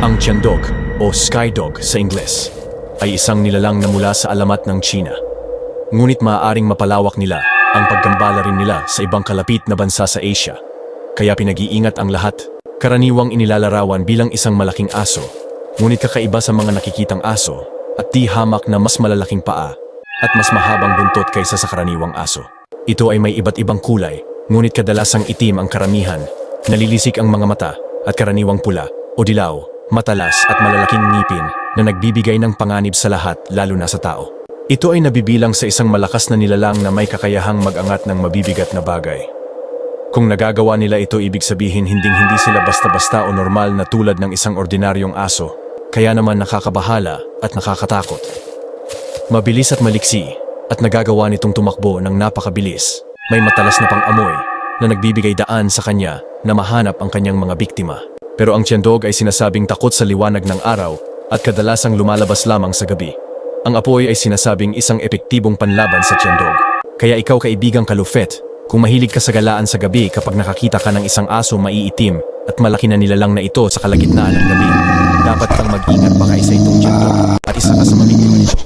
Ang Tiandog o Sky Dog sa Ingles ay isang nilalang na mula sa alamat ng China. Ngunit maaaring mapalawak nila ang paggambala rin nila sa ibang kalapit na bansa sa Asia. Kaya pinag-iingat ang lahat. Karaniwang inilalarawan bilang isang malaking aso, ngunit kakaiba sa mga nakikitang aso at di hamak na mas malalaking paa at mas mahabang buntot kaysa sa karaniwang aso. Ito ay may iba't ibang kulay, ngunit kadalasang itim ang karamihan, nalilisik ang mga mata at karaniwang pula o dilaw, matalas at malalaking ngipin na nagbibigay ng panganib sa lahat lalo na sa tao. Ito ay nabibilang sa isang malakas na nilalang na may kakayahang mag-angat ng mabibigat na bagay. Kung nagagawa nila ito, ibig sabihin hindi sila basta-basta o normal na tulad ng isang ordinaryong aso, kaya naman nakakabahala at nakakatakot. Mabilis at maliksi at nagagawa nitong tumakbo ng napakabilis. May matalas na pang-amoy na nagbibigay daan sa kanya na mahanap ang kanyang mga biktima. Pero ang Tiandog ay sinasabing takot sa liwanag ng araw at kadalasang lumalabas lamang sa gabi. Ang apoy ay sinasabing isang epektibong panlaban sa Tiandog. Kaya ikaw, kaibigang kalufet, kung mahilig ka sa galaan sa gabi, kapag nakakita ka ng isang aso maiitim at malaki na nilalang na ito sa kalagitnaan ng gabi, dapat kang mag-ingat, baka isa itong Tiandog at isa ka sa mabiktima nito.